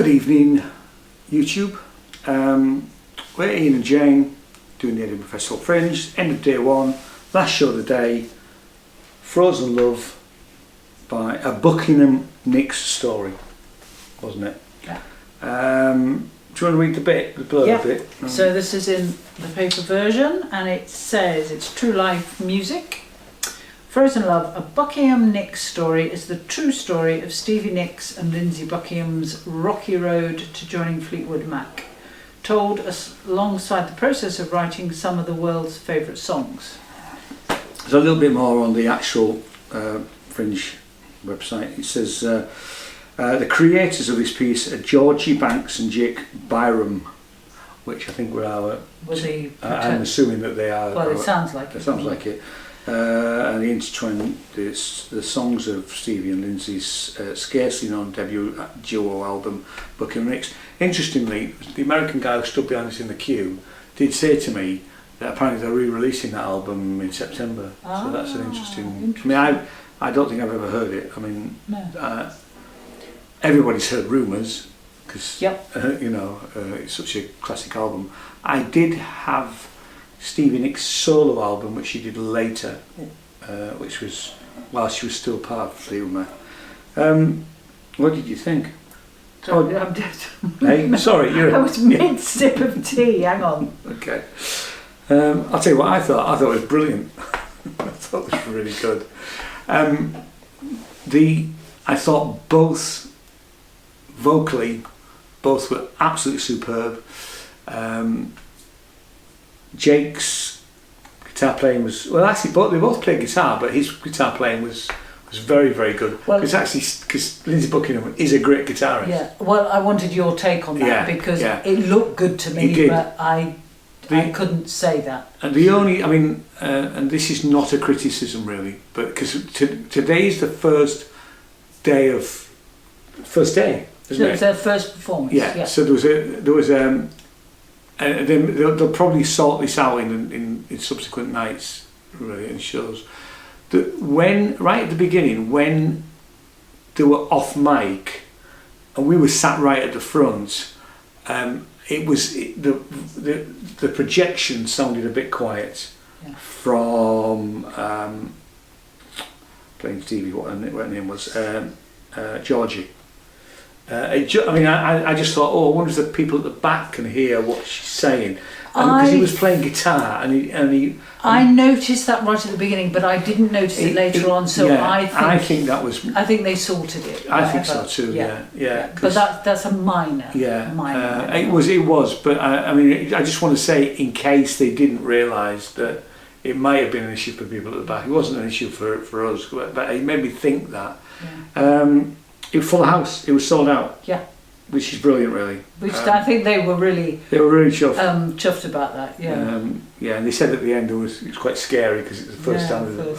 Good evening, YouTube. We're Ian and Jane doing the Edinburgh Festival Fringe, end of day one, last show of the day, Frozen Love by a Buckingham Nicks story, wasn't it? Yeah. Do you want to read the blurb bit? So this is in the paper version and it says it's true life music. Frozen Love, a Buckingham Nicks story, is the true story of Stevie Nicks and Lindsey Buckingham's rocky road to joining Fleetwood Mac, told alongside the process of writing some of the world's favourite songs. There's a little bit more on the actual Fringe website. It says the creators of this piece are Georgie, Banks and Jake Byrom, which I think were our... I'm assuming that they are... Well, it sounds like it. It sounds like it. And they intertwine the songs of Stevie and Lindsey's scarcely known debut duo album, Buckingham Nicks. Interestingly, the American guy who stood behind us in the queue did say to me that apparently they're re-releasing that album in September. So that's an interesting... I mean, I don't think I've ever heard it. I mean, no. Everybody's heard Rumours, because, yep. you know, it's such a classic album. I did have Stevie Nicks' solo album, which she did later, which was while she was still part of Fleetwood Mac. What did you think? Sorry, I'm dead. Hey, sorry, I was mid-sip of tea, hang on. Okay. I'll tell you what I thought. I thought it was brilliant. I thought it was really good. I thought both, vocally, both were absolutely superb. Jake's guitar playing was, well, actually they both played guitar, but his guitar playing was very, very good. Well, because Lindsey Buckingham is a great guitarist. Yeah. Well, I wanted your take on that because it looked good to me, but I couldn't say that. And the only, I mean, and this is not a criticism really, but because today is the first day, isn't it? So it was their first performance. Yeah. So there was and then they'll probably sort this out in subsequent nights, really, and shows. Right at the beginning, when they were off mic, and we were sat right at the front, the projection sounded a bit quiet from playing Stevie. What her name was? Georgie. I just thought, I wonder if the people at the back can hear what she's saying. Because he was playing guitar, I noticed that right at the beginning, but I didn't notice it later on. So I think they sorted it. I think so too. Yeah. But that's a minor. Minor. It was. But I mean, I just want to say, in case they didn't realise that it might have been an issue for people at the back. It wasn't an issue for us, but it made me think that. Yeah. It was full house. It was sold out. Yeah. Which is brilliant, really. Which I think they were really chuffed. Chuffed about that. Yeah. And they said at the end it was quite scary because it was the first time the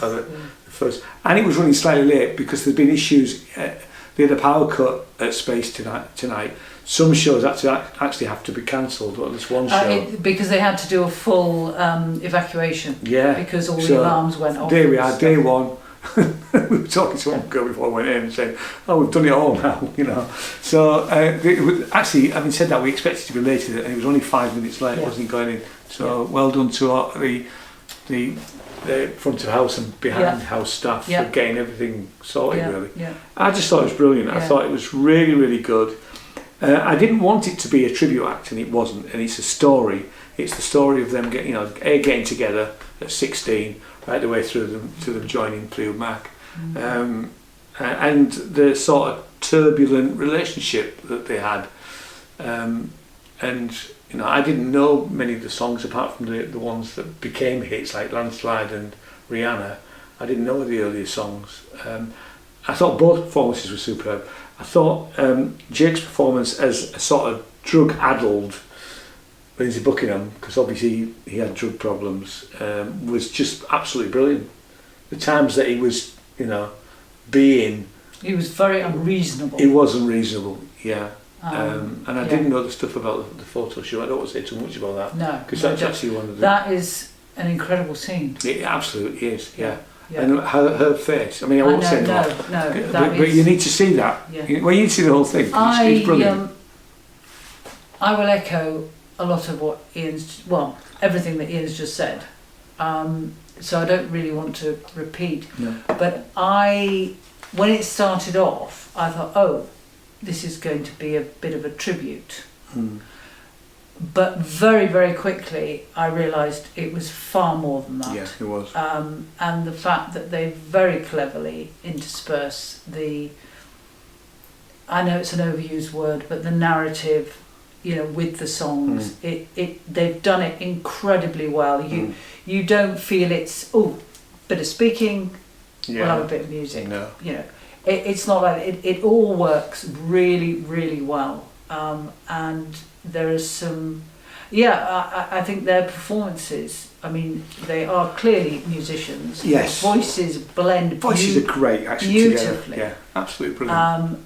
first, and it was running slightly late because there'd been issues. They had a power cut at Space tonight. Some shows actually have to be cancelled. Well, this one show because they had to do a full evacuation. Yeah. Because all the alarms went off. There we are, day one. We were talking to one girl before I went in and saying, we've done it all now, you know. So actually, having said that, we expected to be later and it was only 5 minutes late, wasn't going in. So well done to the front of house and behind house staff for getting everything sorted, really. Yeah. I just thought it was brilliant. I thought it was really, really good. I didn't want it to be a tribute act, and it wasn't. And it's a story. It's the story of them getting together at 16, right the way through to them joining Fleetwood Mac, and the sort of turbulent relationship that they had. And I didn't know many of the songs apart from the ones that became hits like Landslide and Rhiannon. I didn't know the earlier songs. I thought both performances were superb. I thought Jake's performance as a sort of drug-addled Lindsey Buckingham, because obviously he had drug problems, was just absolutely brilliant. The times that he was, being... He was very unreasonable. He was unreasonable, yeah. And I didn't know the stuff about the photo shoot. I don't want to say too much about that. No. Because that's actually one of the... That is an incredible scene. It absolutely is, yeah. And her face. I mean, I won't say no, but you need to see that. Yeah. Well, you need to see the whole thing. It's brilliant. I will echo a lot of what everything that Ian's just said. So I don't really want to repeat. No. But when it started off, I thought, oh, this is going to be a bit of a tribute. But very, very quickly, I realised it was far more than that. Yeah, it was. And the fact that they very cleverly intersperse I know it's an overused word, but the narrative, with the songs, they've done it incredibly well. You don't feel it's bit of speaking, we'll have a bit of music. No. It's not like it all works really, really well. And there is some, I think their performances, I mean, they are clearly musicians. Yes. Voices blend Voices are great, actually, beautifully. Together. Yeah, absolutely brilliant.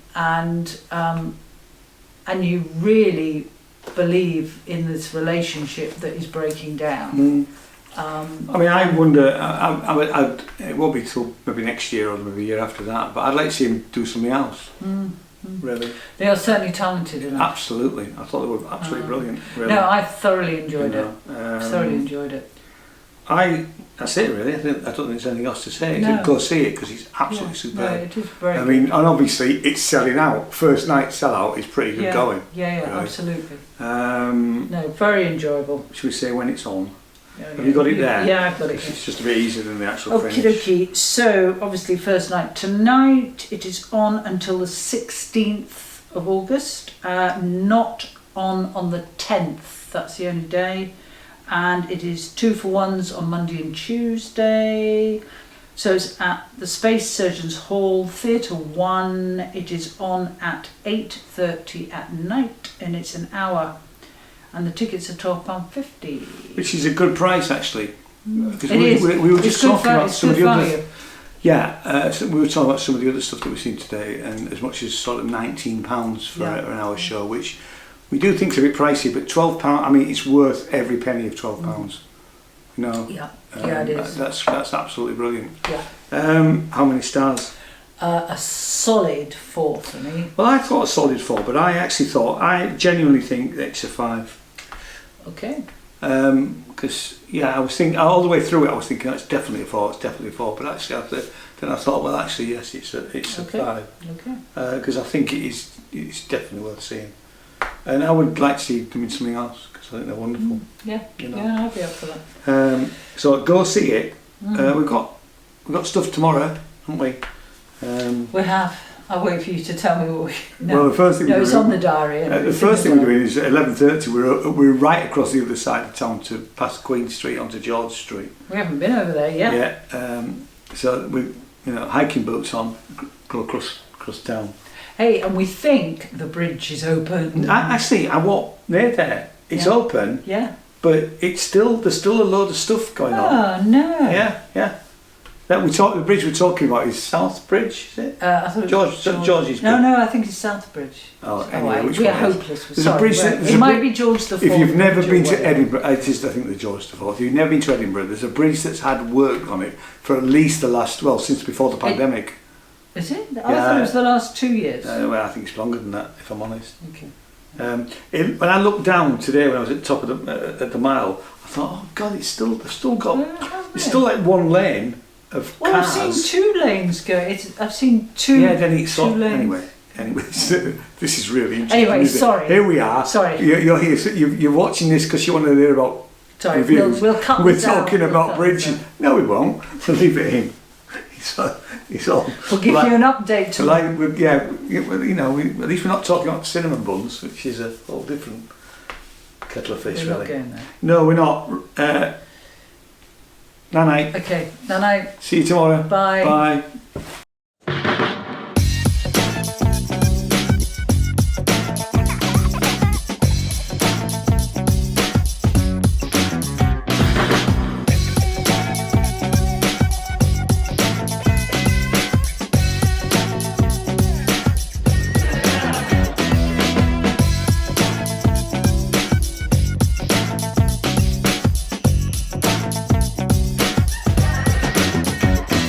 And you really believe in this relationship that is breaking down. I mean, I wonder, it won't be till maybe next year or maybe the year after that, but I'd like to see him do something else. Really. They are certainly talented enough. Absolutely. I thought they were absolutely brilliant. Really. No, I thoroughly enjoyed it. Thoroughly enjoyed it. That's it really. I don't think there's anything else to say. No. Go see it because it's absolutely superb. No, it is very I mean, and obviously it's selling out. First night sellout is pretty good going. Yeah, really. Absolutely. No, very enjoyable. Should we say when it's on? Yeah, Have you got it there? Yeah, I've got it. It's just a bit easier than the actual Fringe. Okie dokie. So, obviously, first night tonight. It is on until the 16th of August. Not on the 10th. That's the only day. And it is 2-for-1s on Monday and Tuesday. So it's at the Space Surgeons Hall, Theatre 1. It is on at 8:30 at night, and it's an hour. And the tickets are £12.50. Which is a good price, actually. It is. We were just talking about some of the other... Yeah, so we were talking about some of the other stuff that we've seen today, and as much as sort of £19 for an hour show, which we do think is a bit pricey, but £12, I mean, it's worth every penny of £12. Yeah, it is. That's absolutely brilliant. Yeah. How many stars? A solid 4 for me. Well, I thought a solid 4, but I genuinely think that it's a 5. Okay. Because I was thinking all the way through it. I was thinking it's definitely a 4. It's definitely a 4. But actually, then I thought, well, actually, yes, it's a 5. Okay. Because I think it's definitely worth seeing. And I would like to see them in something else because I think they're wonderful. Yeah. Yeah, I'd be up for that. So go see it. We've got stuff tomorrow, haven't we? We have. I'll wait for you to tell me what we... Well, the first thing it's on the diary. The first thing we're doing is at 11:30. We're right across the other side of town to past Queen Street onto George Street. We haven't been over there yet. Yeah. So we, hiking boots on, go across town. Hey, and we think the bridge is open. Actually, I walked near there. It's open. Yeah. But there's still a load of stuff going on. Oh no. Yeah. The bridge we're talking about is South Bridge, is it? I thought it was Georgie's bridge. No, I think it's South Bridge. Oh, anyway, which we one are is? hopeless. There's a bridge. It might be George the Fourth. If you've never been to Edinburgh, it is, I think, the George the Fourth. If you've never been to Edinburgh, there's a bridge that's had work on it for at least since before the pandemic. Is it? I thought it was the last 2 years. Well, I think it's longer than that, if I'm honest. Okay. When I looked down today, when I was at the top of the mile, I thought, oh God, they've still like one lane of cars. I've seen 2 lanes go. I've seen 2. Yeah, then it's lanes. Anyway, this is really interesting. Anyway, sorry. Here we are. Sorry. You're here. So you're watching this because you want to hear about reviews. We'll cut We're this out. talking about bridges. No, we won't. We'll leave it in. It's all. We'll give you an update tomorrow. At least we're not talking about cinnamon buns, which is a whole different kettle of fish, We're really. not going there. No, we're not. Night. Okay, night. See you tomorrow. Bye. Bye.